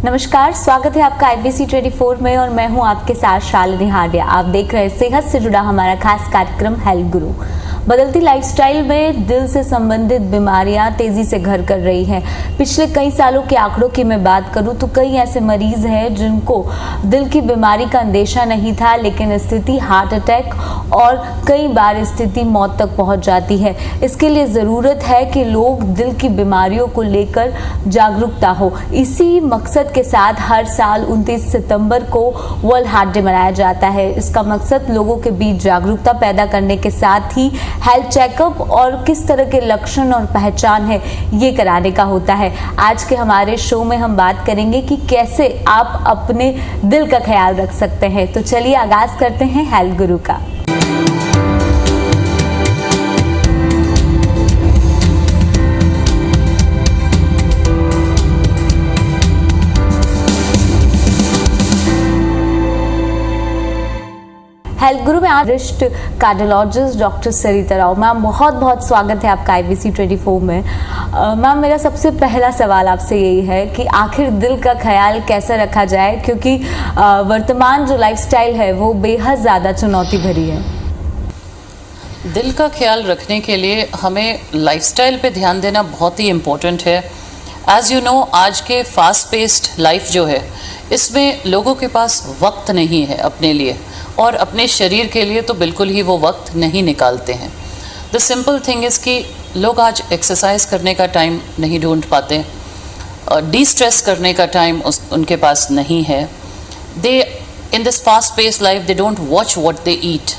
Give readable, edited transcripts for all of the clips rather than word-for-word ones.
नमस्कार, स्वागत है आपका IBC 24 में और मैं हूं आपके साथ शालिनी हाडिया। आप देख रहे हैं सेहत से जुड़ा हमारा खास कार्यक्रम हेल्थ गुरु। बदलती लाइफस्टाइल में दिल से संबंधित बीमारियां तेजी से घर कर रही हैं। पिछले कई सालों के आंकड़ों की मैं बात करूं तो कई ऐसे मरीज हैं जिनको दिल की बीमारी का अंदेशा नहीं था, लेकिन स्थिति हार्ट अटैक और कई बार स्थिति मौत तक पहुंच जाती है। इसके लिए ज़रूरत है कि लोग दिल की बीमारियों को लेकर जागरूकता हो। इसी मकसद के साथ हर साल 29 सितंबर को वर्ल्ड हार्ट डे मनाया जाता है। इसका मकसद लोगों के बीच जागरूकता पैदा करने के साथ ही हेल्थ चेकअप और किस तरह के लक्षण और पहचान है ये कराने का होता है। आज के हमारे शो में हम बात करेंगे कि कैसे आप अपने दिल का ख्याल रख सकते हैं। तो चलिए आगाज करते हैं हेल्थ गुरु का। हेल्थ गुरु में आज वरिष्ठ कार्डियोलॉजिस्ट डॉक्टर सरिता राव। मैम, बहुत बहुत स्वागत है आपका IBC 24 में। मैम, मेरा सबसे पहला सवाल आपसे यही है कि आखिर दिल का ख्याल कैसे रखा जाए, क्योंकि वर्तमान जो लाइफस्टाइल है वो बेहद ज़्यादा चुनौती भरी है। दिल का ख्याल रखने के लिए हमें लाइफस्टाइल पे ध्यान देना बहुत ही इम्पोर्टेंट है। एज़ यू नो, आज के फास्ट पेस्ड लाइफ जो है इसमें लोगों के पास वक्त नहीं है अपने लिए, और अपने शरीर के लिए तो बिल्कुल ही वो वक्त नहीं निकालते हैं। द सिंपल थिंग इज़ कि लोग आज एक्सरसाइज करने का टाइम नहीं ढूंढ पाते, डी स्ट्रेस करने का टाइम उनके पास नहीं है। They in this fast paced life they don't watch what they eat,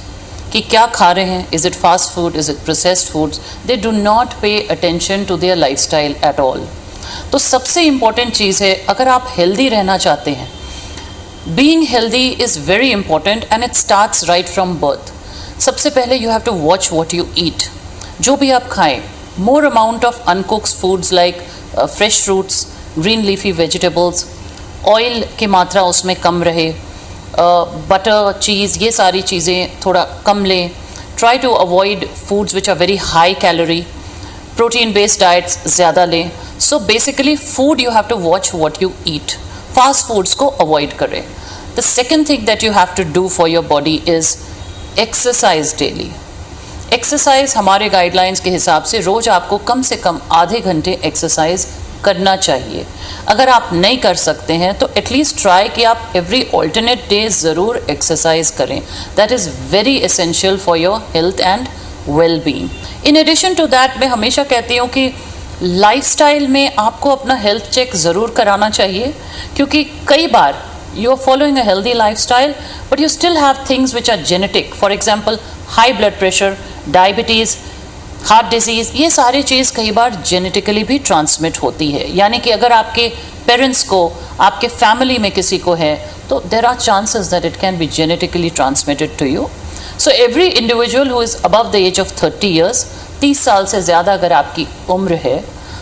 कि क्या खा रहे हैं, is it fast food, is it processed foods. They do not pay attention to their life style at all. तो सबसे important चीज़ है, अगर आप हेल्दी रहना चाहते हैं, being healthy is very important and it starts right from birth. सबसे पहले you have to watch what you eat. जो भी आप खाएं, more amount of uncooked foods like fresh fruits, green leafy vegetables, oil की मात्रा उसमें कम रहे, butter, cheese, ये सारी चीज़ें थोड़ा कम लें. Try to avoid foods which are very high calorie. Protein based diets ज़्यादा लें. So basically food you have to watch what you eat. Fast foods को अवॉइड करें. The second thing that you have to do for your body is exercise daily. Exercise हमारे guidelines के हिसाब से रोज़ आपको कम से कम आधे घंटे एक्सरसाइज करना चाहिए. अगर आप नहीं कर सकते हैं तो एटलीस्ट ट्राई कि आप एवरी ऑल्टरनेट डे ज़रूर एक्सरसाइज करें. That is very essential for your health and well being. In addition to that, मैं हमेशा कहती हूँ कि लाइफस्टाइल में आपको अपना हेल्थ चेक ज़रूर कराना चाहिए, क्योंकि कई बार you are following a healthy lifestyle but you still have things which are genetic. For example high blood pressure, diabetes, heart disease, ये सारी चीज़ कई बार जेनेटिकली भी ट्रांसमिट होती है. यानी कि अगर आपके पेरेंट्स को, आपके फैमिली में किसी को है, तो there are chances that it can be genetically transmitted to you. So every individual who is above the age of 30 years, 30 साल से ज़्यादा अगर आपकी उम्र है,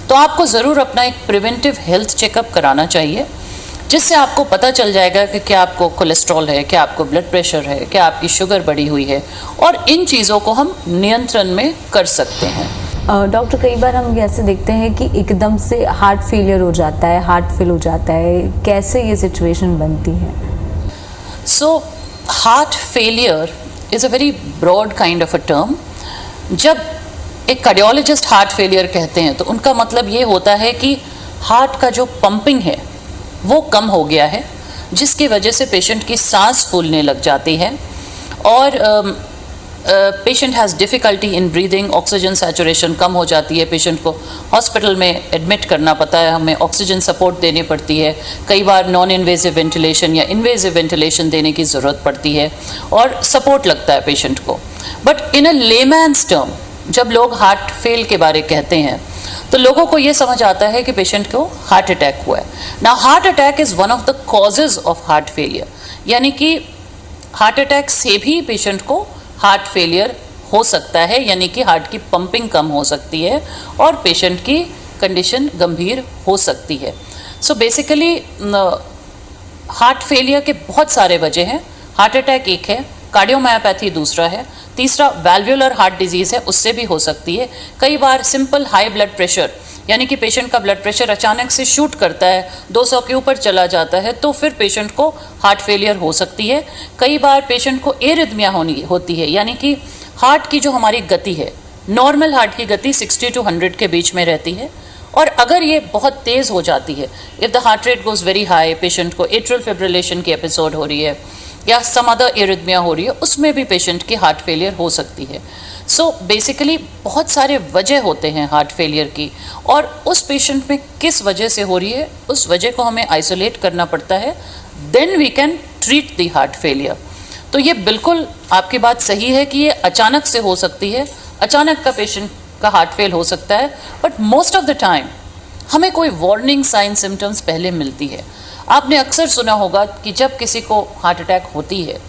तो आपको ज़रूर अपना एक प्रिवेंटिव हेल्थ चेकअप कराना चाहिए, जिससे आपको पता चल जाएगा कि क्या आपको कोलेस्ट्रॉल है, क्या आपको ब्लड प्रेशर है, क्या आपकी शुगर बढ़ी हुई है, और इन चीज़ों को हम नियंत्रण में कर सकते हैं. डॉक्टर, कई बार हम ऐसे देखते हैं कि एकदम से हार्ट फेलियर हो जाता है, हार्ट फेल हो जाता है, कैसे ये सिचुएशन बनती है? So heart failure is a very broad kind of a term. जब एक कार्डियोलॉजिस्ट हार्ट फेलियर कहते हैं तो उनका मतलब ये होता है कि हार्ट का जो पंपिंग है वो कम हो गया है, जिसकी वजह से पेशेंट की सांस फूलने लग जाती है और patient has difficulty in breathing. Oxygen saturation कम हो जाती है, पेशेंट को हॉस्पिटल में एडमिट करना पड़ता है, हमें ऑक्सीजन सपोर्ट देनी पड़ती है, कई बार नॉन इन्वेजिव वेंटिलेशन या इन्वेजिव वेंटिलेशन देने की ज़रूरत पड़ती है और सपोर्ट लगता है पेशेंट को. But in a layman's term, जब लोग हार्ट फेल के बारे कहते हैं तो लोगों को ये समझ आता है कि पेशेंट को हार्ट अटैक हुआ है. Now heart attack is one of the causes of heart failure, यानी कि हार्ट अटैक से भी पेशेंट को हार्ट फेलियर हो सकता है, यानी कि हार्ट की पंपिंग कम हो सकती है और पेशेंट की कंडीशन गंभीर हो सकती है. सो बेसिकली हार्ट फेलियर के बहुत सारे वजह हैं. हार्ट अटैक एक है, कार्डियोमायोपैथी दूसरा है, तीसरा वैल्वुलर हार्ट डिजीज़ है, उससे भी हो सकती है. कई बार सिंपल हाई ब्लड प्रेशर यानी कि पेशेंट का ब्लड प्रेशर अचानक से शूट करता है, 200 के ऊपर चला जाता है, तो फिर पेशेंट को हार्ट फेलियर हो सकती है। कई बार पेशेंट को एरिथमिया होती है, यानी कि हार्ट की जो हमारी गति है, नॉर्मल हार्ट की गति 60 to 100 के बीच में रहती है, और अगर ये बहुत तेज़ हो जाती है, if the heart rate goes very high, patient को एट्रियल फिब्रिलेशन की एपिसोड हो रही है या सम अदर एरिथमिया हो रही है, उसमें भी पेशेंट की हार्ट फेलियर हो सकती है। सो बेसिकली बहुत सारे वजह होते हैं हार्ट फेलियर की, और उस पेशेंट में किस वजह से हो रही है, उस वजह को हमें आइसोलेट करना पड़ता है, then we can treat the heart failure. तो ये बिल्कुल आपकी बात सही है कि ये अचानक से हो सकती है, अचानक का पेशेंट का हार्ट फेल हो सकता है, but most of the time हमें कोई वार्निंग साइन सिम्टम्स पहले मिलती है। आपने अक्सर सुना होगा कि जब किसी को हार्ट अटैक होती है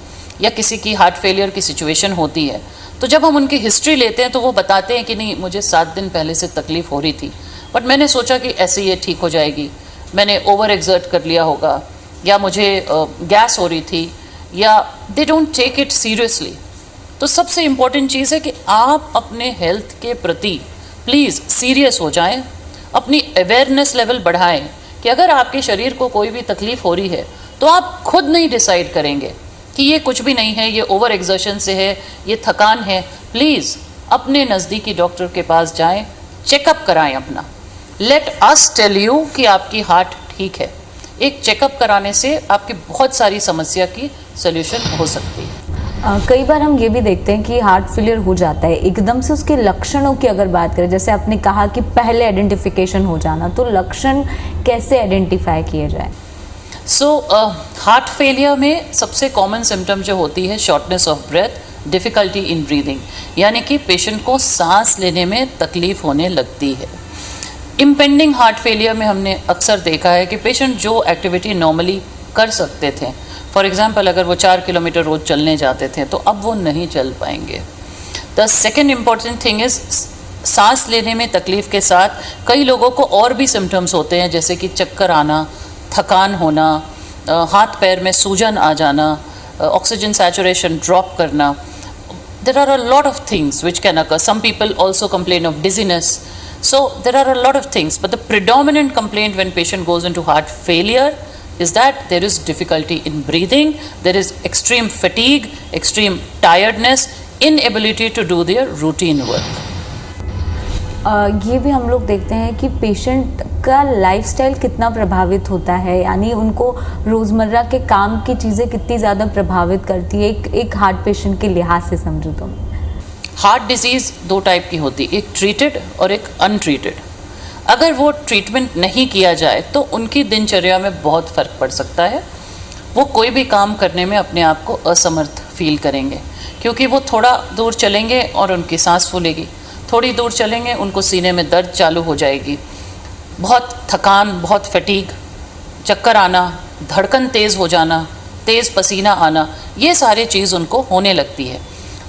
या किसी की हार्ट फेलियर की सिचुएशन होती है, तो जब हम उनकी हिस्ट्री लेते हैं तो वो बताते हैं कि नहीं, मुझे 7 दिन पहले से तकलीफ़ हो रही थी, बट मैंने सोचा कि ऐसे ही ये ठीक हो जाएगी, मैंने ओवर एक्सर्ट कर लिया होगा, या मुझे गैस हो रही थी, या they don't take it seriously. तो सबसे इम्पॉर्टेंट चीज़ है कि आप अपने हेल्थ के प्रति प्लीज़ सीरियस हो जाएं, अपनी अवेयरनेस लेवल बढ़ाएं कि अगर आपके शरीर को कोई भी तकलीफ़ हो रही है तो आप खुद नहीं डिसाइड करेंगे कि ये कुछ भी नहीं है, ये ओवर एक्सर्शन से है, ये थकान है। प्लीज़ अपने नज़दीकी डॉक्टर के पास जाएं, चेकअप कराएं अपना। लेट अस टेल यू कि आपकी हार्ट ठीक है। एक चेकअप कराने से आपकी बहुत सारी समस्या की सॉल्यूशन हो सकती है। कई बार हम ये भी देखते हैं कि हार्ट फेलियर हो जाता है, एकदम से उसके लक्षणों की अगर बात करें, जैसे आपने कहा कि पहले आइडेंटिफिकेशन हो जाना, तो लक्षण कैसे आइडेंटिफाई किए जाए? हार्ट फेलियर में सबसे कॉमन सिम्टम जो होती है shortness of breath, difficulty in breathing, यानी कि पेशेंट को सांस लेने में तकलीफ़ होने लगती है। इम्पेंडिंग हार्ट फेलियर में हमने अक्सर देखा है कि पेशेंट जो एक्टिविटी नॉर्मली कर सकते थे, फॉर एग्ज़ाम्पल अगर वो 4 किलोमीटर रोज़ चलने जाते थे, तो अब वो नहीं चल पाएंगे। The second important thing is सांस लेने में तकलीफ़ के साथ कई लोगों को और भी सिम्टम्स होते हैं, जैसे कि चक्कर आना, थकान होना, हाथ पैर में सूजन आ जाना, ऑक्सीजन सैचुरेशन ड्रॉप करना। There are a lot of things which can occur. Some people also complain of dizziness. So there are a lot of things, but the predominant complaint when patient goes into heart failure is that there is difficulty in breathing, there is extreme fatigue, extreme tiredness, inability to do their routine work. ये भी हम लोग देखते हैं कि patient का lifestyle कितना प्रभावित होता है, यानी उनको रोज़मर्रा के काम की चीज़ें कितनी ज़्यादा प्रभावित करती है, एक हार्ट पेशेंट के लिहाज से समझो तो। हार्ट डिजीज़ 2 टाइप की होती है, एक ट्रीटेड और एक अनट्रीटेड। अगर वो ट्रीटमेंट नहीं किया जाए तो उनकी दिनचर्या में बहुत फ़र्क पड़ सकता है। वो कोई भी काम करने में अपने आप को असमर्थ फील करेंगे, क्योंकि वो थोड़ा दूर चलेंगे और उनकी सांस फूलेगी, थोड़ी दूर चलेंगे उनको सीने में दर्द चालू हो जाएगी, बहुत थकान, बहुत फटीग, चक्कर आना, धड़कन तेज़ हो जाना, तेज़ पसीना आना, ये सारे चीज़ उनको होने लगती है।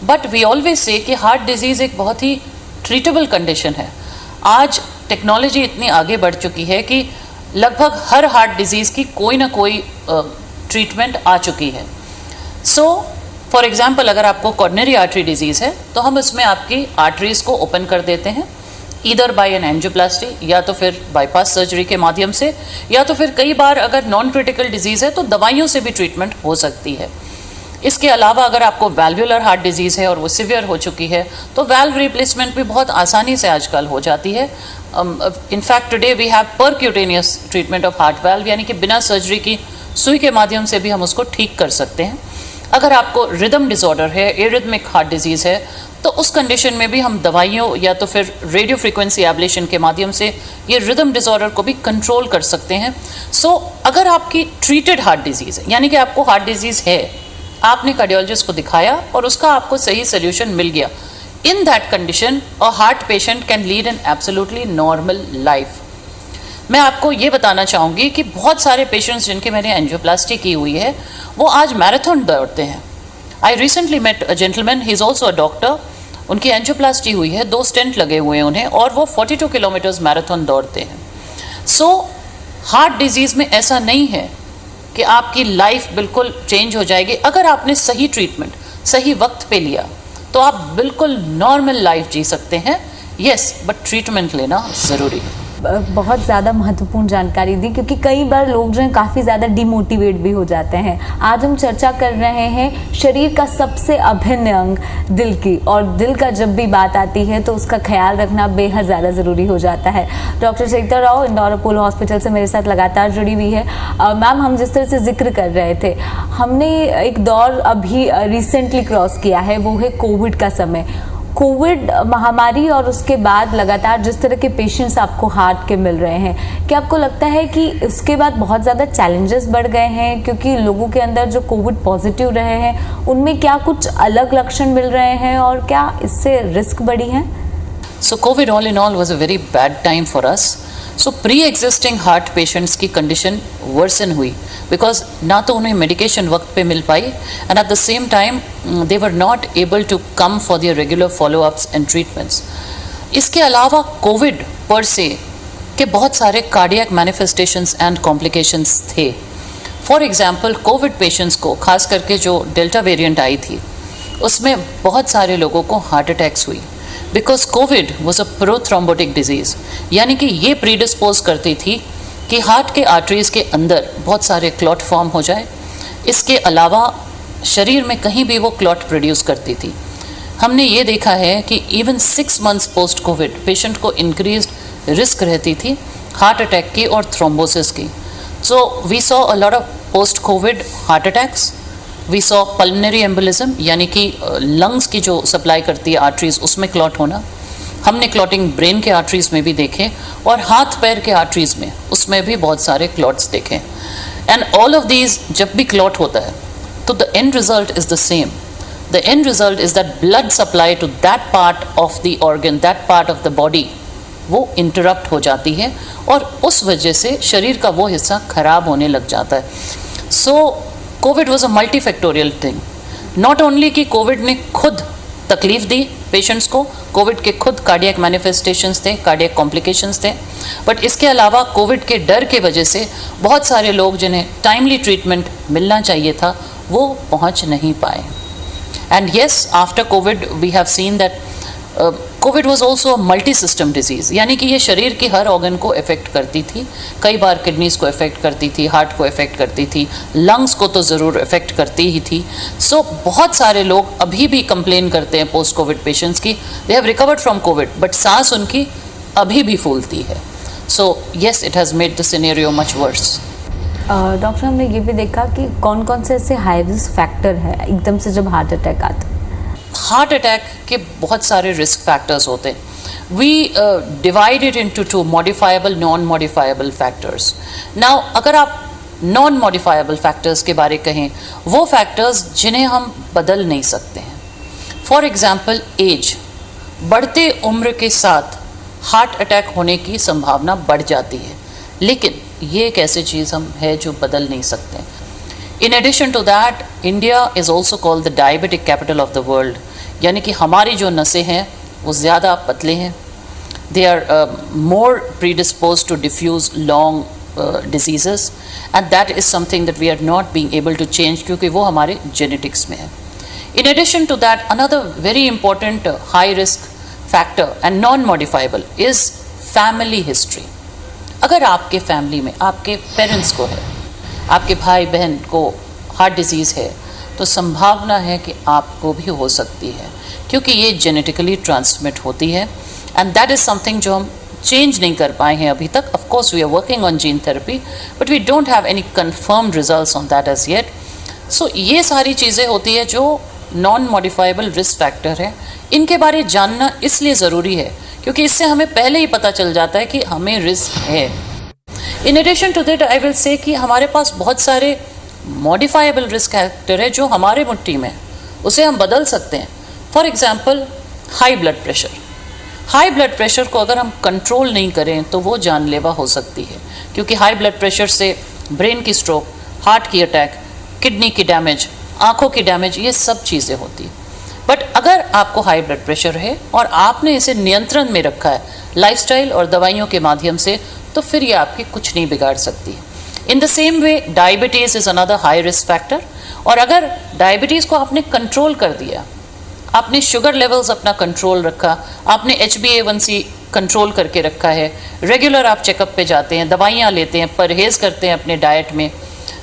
बट वी ऑलवेज से कि हार्ट डिजीज़ एक बहुत ही ट्रीटेबल कंडीशन है। आज टेक्नोलॉजी इतनी आगे बढ़ चुकी है कि लगभग हर हार्ट डिजीज़ की कोई ना कोई ट्रीटमेंट आ चुकी है। फॉर एग्ज़ाम्पल अगर आपको कॉर्नरी आर्टरी डिजीज़ है तो हम इसमें आपकी आर्टरीज़ को ओपन कर देते हैं, ईदर बाय एन एंजियोप्लास्टी या तो फिर बाईपास सर्जरी के माध्यम से, या तो फिर कई बार अगर नॉन क्रिटिकल डिजीज़ है तो दवाइयों से भी ट्रीटमेंट हो सकती है। इसके अलावा अगर आपको वैल्वुलर हार्ट डिजीज़ है और वो सिवियर हो चुकी है तो वैल्व रिप्लेसमेंट भी बहुत आसानी से आजकल हो जाती है। In fact today we have percutaneous treatment of heart valve, यानी कि बिना सर्जरी की सुई के माध्यम से भी हम उसको ठीक कर सकते हैं। अगर आपको रिदम डिसऑर्डर है, एरिथमिक हार्ट डिजीज़ है, तो उस कंडीशन में भी हम दवाइयों या तो फिर रेडियो फ्रीक्वेंसी एब्लेशन के माध्यम से ये रिदम डिसऑर्डर को भी कंट्रोल कर सकते हैं। अगर आपकी ट्रीटेड हार्ट डिजीज़ है, यानी कि आपको हार्ट डिजीज़ है, आपने कार्डियोलॉजिस्ट को दिखाया और उसका आपको सही सोल्यूशन मिल गया, in that condition a heart patient can lead an absolutely normal life. मैं आपको ये बताना चाहूँगी कि बहुत सारे पेशेंट्स जिनके मैंने एंजियोप्लास्टी की हुई है वो आज मैराथन दौड़ते हैं। I recently met a gentleman, he is also a doctor, उनकी एंजियोप्लास्टी हुई है, 2 स्टेंट लगे हुए हैं उन्हें, और वो 42 किलोमीटर्स मैराथन दौड़ते हैं। हार्ट डिजीज़ में ऐसा नहीं है कि आपकी लाइफ बिल्कुल चेंज हो जाएगी। अगर आपने सही ट्रीटमेंट सही वक्त पे लिया तो आप बिल्कुल नॉर्मल लाइफ जी सकते हैं। येस, बट ट्रीटमेंट लेना ज़रूरी है। बहुत ज़्यादा महत्वपूर्ण जानकारी दी, क्योंकि कई बार लोग जो हैं काफ़ी ज़्यादा डिमोटिवेट भी हो जाते हैं। आज हम चर्चा कर रहे हैं शरीर का सबसे अभिन्न अंग दिल की, और दिल का जब भी बात आती है तो उसका ख्याल रखना बेहद ज़्यादा ज़रूरी हो जाता है। डॉक्टर सरिता राव इंदौर अपोलो हॉस्पिटल से मेरे साथ लगातार जुड़ी हुई है। मैम, हम जिस तरह से जिक्र कर रहे थे, हमने एक दौर अभी रिसेंटली क्रॉस किया है, वो है कोविड का समय। कोविड महामारी और उसके बाद लगातार जिस तरह के पेशेंट्स आपको हार्ट के मिल रहे हैं, क्या आपको लगता है कि उसके बाद बहुत ज़्यादा चैलेंजेस बढ़ गए हैं, क्योंकि लोगों के अंदर जो कोविड पॉजिटिव रहे हैं उनमें क्या कुछ अलग लक्षण मिल रहे हैं और क्या इससे रिस्क बढ़ी है? So COVID all in all was a very bad time for us. So pre-existing heart patients की condition worsen हुई because ना तो उन्हें medication वक्त पे मिल पाई and at the same time they were not able to come for their regular follow-ups and treatments. इसके अलावा COVID per se के बहुत सारे cardiac manifestations and complications थे. For example, COVID patients को खास करके जो डेल्टा वेरिएंट आई थी उसमें बहुत सारे लोगों को हार्ट अटैक्स हुई because Covid was a prothrombotic disease, यानी कि ये प्रीडिस्पोज करती थी कि हार्ट के आर्टरीज के अंदर बहुत सारे क्लॉट फॉर्म हो जाए। इसके अलावा शरीर में कहीं भी वो क्लॉट प्रोड्यूस करती थी। हमने ये देखा है कि even 6 months post covid patient को इंक्रीज रिस्क रहती थी हार्ट अटैक की और थ्रोम्बोसिस की। So we saw a lot of post covid heart attacks, we saw pulmonary embolism, यानी कि लंग्स की जो सप्लाई करती है आर्टरीज उसमें क्लॉट होना। हमने क्लॉटिंग ब्रेन के आर्टरीज में भी देखे और हाथ पैर के आर्टरीज में उसमें भी बहुत सारे क्लॉट्स देखे। एंड ऑल ऑफ दीज जब भी क्लॉट होता है तो the end result is the same. The end result is that blood supply to that part of the organ, that part of the body वो इंटरप्ट हो जाती है और उस वजह से शरीर का वो हिस्सा खराब होने लग जाता है। So COVID was a multifactorial thing. Not only कि कोविड ने खुद तकलीफ दी पेशेंट्स को, कोविड के खुद कार्डियक मैनिफेस्टेशंस थे, कार्डियक कॉम्प्लिकेशंस थे, बट इसके अलावा कोविड के डर के वजह से बहुत सारे लोग जिन्हें टाइमली ट्रीटमेंट मिलना चाहिए था वो पहुंच नहीं पाए। And yes, after covid we have seen that covid was also a multi system disease, यानी कि ये शरीर की हर ऑर्गन को इफ़ेक्ट करती थी। कई बार किडनीज़ को इफ़ेक्ट करती थी, हार्ट को इफ़ेक्ट करती थी, लंग्स को तो ज़रूर इफ़ेक्ट करती ही थी। सो बहुत सारे लोग अभी भी कंप्लेन करते हैं पोस्ट कोविड पेशेंट्स की, they have recovered from Covid but सांस उनकी अभी भी फूलती है। So yes, it has made the scenario much worse. Doctor, हमने ये भी देखा कि कौन कौन से ऐसे हाई रिस्क फैक्टर है एकदम से जब हार्ट अटैक आता है? हार्ट अटैक के बहुत सारे रिस्क फैक्टर्स होते हैं। We divide it into 2, modifiable, non modifiable factors. Now अगर आप नॉन मॉडिफाइबल फैक्टर्स के बारे कहें, वो फैक्टर्स जिन्हें हम बदल नहीं सकते हैं। फॉर एग्जाम्पल एज, बढ़ते उम्र के साथ हार्ट अटैक होने की संभावना बढ़ जाती है, लेकिन ये एक ऐसी चीज़ हम है जो बदल नहीं सकते। In addition to that, India is also called the diabetic capital of the world, यानी कि हमारी जो नसें हैं वो ज़्यादा पतले हैं। They are more predisposed to diffuse long diseases and that is something that we are not being able to change क्योंकि वो हमारे genetics में है। In addition to that, another very important high risk factor and non-modifiable is family history. अगर आपके family में आपके parents को है, आपके भाई बहन को हार्ट डिजीज़ है, तो संभावना है कि आपको भी हो सकती है क्योंकि ये जेनेटिकली ट्रांसमिट होती है एंड दैट इज़ समथिंग जो हम चेंज नहीं कर पाए हैं अभी तक। Of course we are working on gene therapy but we don't have any confirmed results on that as yet. So ये सारी चीज़ें होती है जो नॉन मॉडिफाइबल रिस्क फैक्टर है। इनके बारे जानना इसलिए ज़रूरी है क्योंकि इससे हमें पहले ही पता चल जाता है कि हमें रिस्क है। In addition to that I will say कि हमारे पास बहुत सारे मॉडिफाइबल रिस्क फैक्टर है जो हमारे मुट्ठी में, उसे हम बदल सकते हैं। For example high blood pressure. High blood pressure को अगर हम कंट्रोल नहीं करें तो वो जानलेवा हो सकती है क्योंकि हाई ब्लड प्रेशर से ब्रेन की स्ट्रोक, हार्ट की अटैक, किडनी की डैमेज, आँखों की डैमेज, ये सब चीज़ें होती हैं। बट अगर आपको हाई ब्लड प्रेशर है और आपने इसे नियंत्रण में रखा है लाइफस्टाइल और दवाइयों के माध्यम से, तो फिर ये आपकी कुछ नहीं बिगाड़ सकती। इन the same way diabetes is another high risk factor. और अगर डायबिटीज़ को आपने कंट्रोल कर दिया, आपने शुगर लेवल्स अपना कंट्रोल रखा, आपने HbA1c कंट्रोल करके रखा है, रेगुलर आप चेकअप पे जाते हैं, दवाइयाँ लेते हैं, परहेज़ करते हैं अपने डाइट में,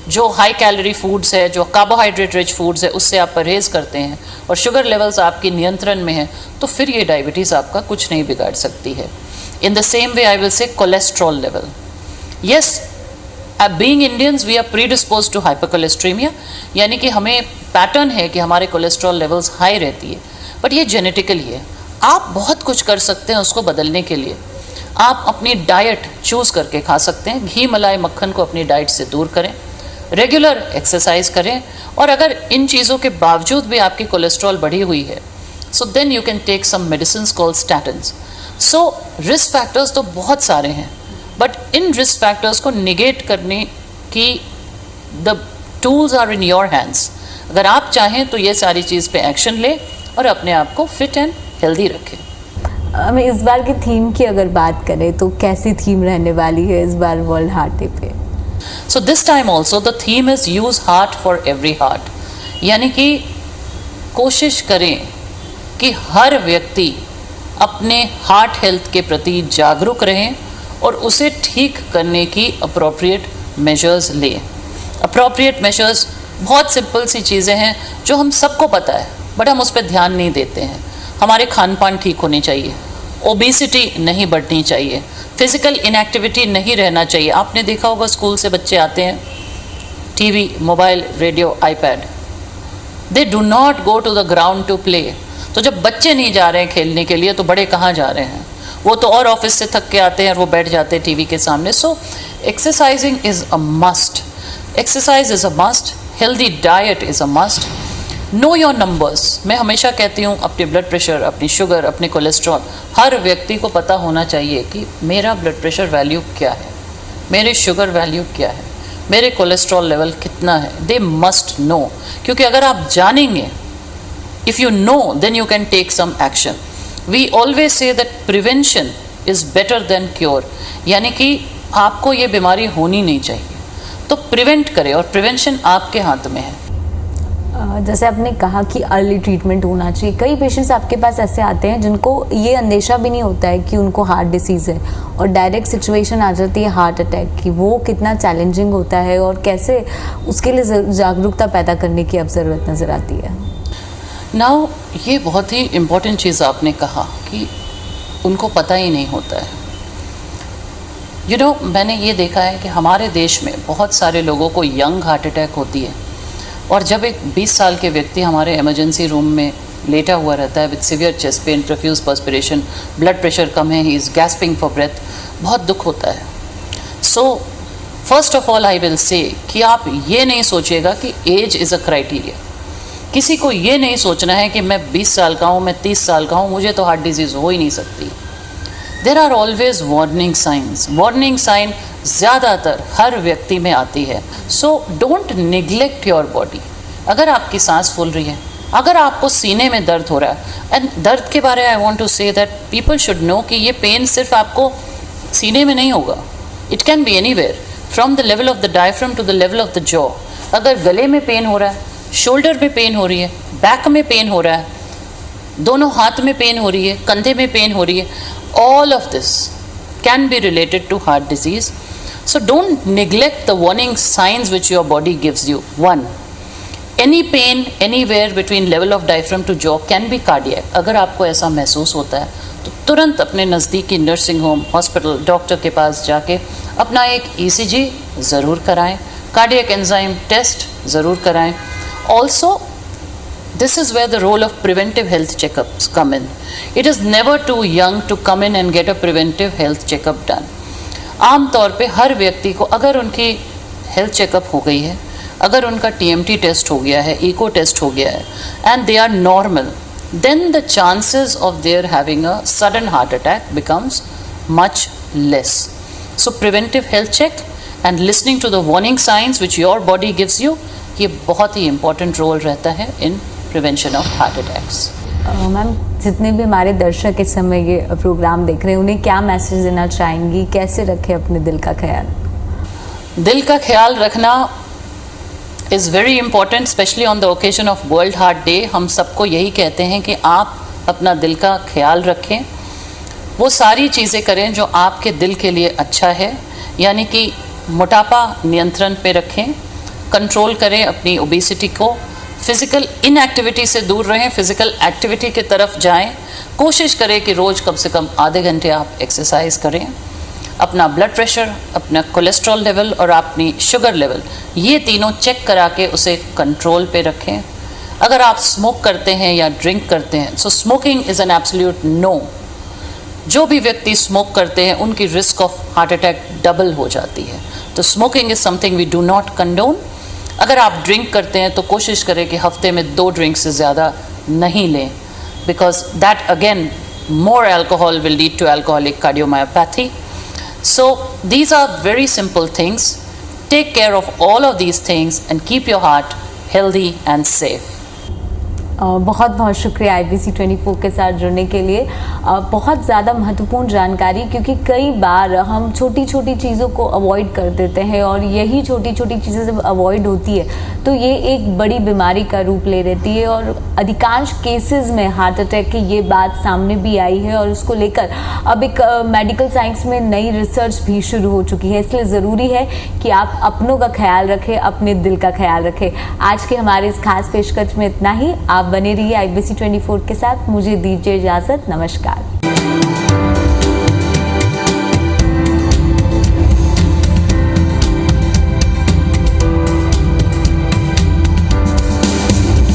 जो हाई कैलोरी फूड्स है, जो कार्बोहाइड्रेट रिच फूड्स है उससे आप परहेज़ करते हैं और शुगर लेवल्स आपकी नियंत्रण में है, तो फिर ये डायबिटीज़ आपका कुछ नहीं बिगाड़ सकती है। In the same way I will say cholesterol level, yes, being Indians we are predispose to hypercholesterolemia, यानी कि हमें पैटर्न है कि हमारे कोलेस्ट्रॉल लेवल्स हाई रहती है, बट ये जेनेटिकली है। आप बहुत कुछ कर सकते हैं उसको बदलने के लिए। आप अपनी डाइट चूज़ करके खा सकते हैं, घी मलाई मक्खन को अपनी डाइट से दूर करें, रेगुलर एक्सरसाइज करें, और अगर इन चीज़ों के बावजूद भी आपकी कोलेस्ट्रॉल बढ़ी हुई है, so then you can take some medicine called statins. So risk factors तो बहुत सारे हैं, बट इन रिस्क फैक्टर्स को निगेट करने की the tools are in your hands. अगर आप चाहें तो ये सारी चीज़ पे एक्शन लें और अपने आप को फिट एंड हेल्दी रखें। हमें इस बार की थीम की अगर बात करें तो कैसी थीम रहने वाली है इस बार वर्ल्ड हार्ट डे पे? So this time also the theme is use heart for every heart, यानी कि कोशिश करें कि हर व्यक्ति अपने हार्ट हेल्थ के प्रति जागरूक रहें और उसे ठीक करने की अप्रोप्रिएट मेजर्स लें। अप्रोप्रिएट मेजर्स बहुत सिंपल सी चीज़ें हैं जो हम सबको पता है, बट हम उस पर ध्यान नहीं देते हैं। हमारे खान पान ठीक होने चाहिए, ओबेसिटी नहीं बढ़नी चाहिए, फिजिकल इनएक्टिविटी नहीं रहना चाहिए। आपने देखा होगा स्कूल से बच्चे आते हैं, TV, mobile, radio, iPad, they do not go to the ground to play. तो जब बच्चे नहीं जा रहे हैं खेलने के लिए तो बड़े कहाँ जा रहे हैं? वो तो और ऑफिस से थक के आते हैं और वो बैठ जाते हैं टीवी के सामने। So exercising is a must, exercise is a must, healthy diet is a must, know your numbers. मैं हमेशा कहती हूँ अपने ब्लड प्रेशर, अपनी शुगर, अपने कोलेस्ट्रॉल, हर व्यक्ति को पता होना चाहिए कि मेरा ब्लड प्रेशर वैल्यू क्या है, मेरी शुगर वैल्यू क्या है, मेरे कोलेस्ट्रॉल लेवल कितना है। दे मस्ट नो, क्योंकि अगर आप जानेंगे, if you know then you can take some action. We always say that prevention is better than cure, यानी कि आपको ये बीमारी होनी नहीं चाहिए तो प्रिवेंट करें, और प्रिवेंशन आपके हाथ में है। जैसे आपने कहा कि अर्ली ट्रीटमेंट होना चाहिए, कई पेशेंट्स आपके पास ऐसे आते हैं जिनको ये अंदेशा भी नहीं होता है कि उनको हार्ट डिसीज़ है और डायरेक्ट सिचुएशन आ जाती है हार्ट अटैक की। वो कितना चैलेंजिंग होता है और कैसे उसके लिए जागरूकता पैदा करने की अब ज़रूरत नज़र आती है? नाउ ये बहुत ही इम्पोर्टेंट चीज़ आपने कहा कि उनको पता ही नहीं होता है। यू नो, मैंने ये देखा है कि हमारे देश में बहुत सारे लोगों को यंग हार्ट अटैक होती है, और जब एक 20 साल के व्यक्ति हमारे इमरजेंसी रूम में लेटा हुआ रहता है with severe chest pain, profuse perspiration, blood pressure कम है, he is gasping for breath, बहुत दुख होता है। So first of all I will say कि आप ये नहीं सोचिएगा कि एज इज़ अ क्राइटेरिया। किसी को ये नहीं सोचना है कि मैं 20 साल का हूँ, मैं 30 साल का हूँ, मुझे तो हार्ट डिजीज़ हो ही नहीं सकती। There are always warning signs. Warning sign ज़्यादातर हर व्यक्ति में आती है। So don't neglect your body. अगर आपकी सांस फूल रही है, अगर आपको सीने में दर्द हो रहा है, एंड दर्द के बारे में I want to say that people should know कि ये पेन सिर्फ आपको सीने में नहीं होगा, it can be anywhere from the level of the diaphragm to the level of the jaw. अगर गले में पेन हो रहा है, शोल्डर में पेन हो रही है, बैक में पेन हो रहा है, दोनों हाथ में पेन हो रही है, कंधे में पेन हो रही है, all of this can be related to heart disease. So don't neglect the warning signs which your body gives you. 1, any pain anywhere between level of diaphragm to jaw can be cardiac. अगर आपको ऐसा महसूस होता है तो तुरंत अपने नज़दीकी नर्सिंग होम, हॉस्पिटल, डॉक्टर के पास जाके अपना एक ECG ज़रूर कराएं, कार्डियक एंजाइम टेस्ट ज़रूर कराएं। Also, this is where the role of preventive health checkups come in. It is never too young to come in and get a preventive health checkup done. आम तौर पे हर व्यक्ति को अगर उनकी हेल्थ चेकअप हो गई है, अगर उनका TMT टेस्ट हो गया है, इको टेस्ट हो गया है, and they are normal, then the chances of their having a sudden heart attack becomes much less. So preventive health check and listening to the warning signs which your body gives you, ये बहुत ही important role रहता है in prevention of heart attacks. Ma'am, जितने भी हमारे दर्शक इस समय ये प्रोग्राम देख रहे हैं, उन्हें क्या मैसेज देना चाहेंगी? कैसे रखें अपने दिल का ख्याल? दिल का ख्याल रखना is very important, specially on the occasion of world heart day. हम सबको यही कहते हैं कि आप अपना दिल का ख्याल रखें, वो सारी चीज़ें करें जो आपके दिल के लिए अच्छा है, यानी कि मोटापा नियंत्रण पे रखें, कंट्रोल करें अपनी ओबेसिटी को, फिज़िकल इनएक्टिविटी से दूर रहें, फिज़िकल एक्टिविटी की तरफ जाएं, कोशिश करें कि रोज़ कम से कम आधे घंटे आप एक्सरसाइज करें, अपना ब्लड प्रेशर, अपना कोलेस्ट्रॉल लेवल और अपनी शुगर लेवल, ये तीनों चेक करा के उसे कंट्रोल पे रखें। अगर आप स्मोक करते हैं या ड्रिंक करते हैं, so smoking is an absolute no. जो भी व्यक्ति स्मोक करते हैं उनकी risk of heart attack double हो जाती है, तो smoking is something we do not condone. अगर आप ड्रिंक करते हैं तो कोशिश करें कि हफ्ते में 2 ड्रिंक से ज़्यादा नहीं लें, because that again more alcohol will lead to alcoholic cardiomyopathy. So these are very simple things. Take care of all of these things and keep your heart healthy and safe. बहुत बहुत शुक्रिया IBC 24 के साथ जुड़ने के लिए। बहुत ज़्यादा महत्वपूर्ण जानकारी, क्योंकि कई बार हम छोटी छोटी चीज़ों को अवॉइड कर देते हैं और यही छोटी छोटी चीज़ें जब अवॉइड होती है तो ये एक बड़ी बीमारी का रूप ले लेती है और अधिकांश केसेस में हार्ट अटैक की ये बात सामने भी आई है और उसको लेकर अब एक मेडिकल साइंस में नई रिसर्च भी शुरू हो चुकी है। इसलिए ज़रूरी है कि आप अपनों का ख्याल रखें, अपने दिल का ख्याल रखें। आज के हमारे इस खास पेशकश में इतना ही। आप बने रहिए IBC 24 के साथ। मुझे दीजिए इजाज़त। नमस्कार।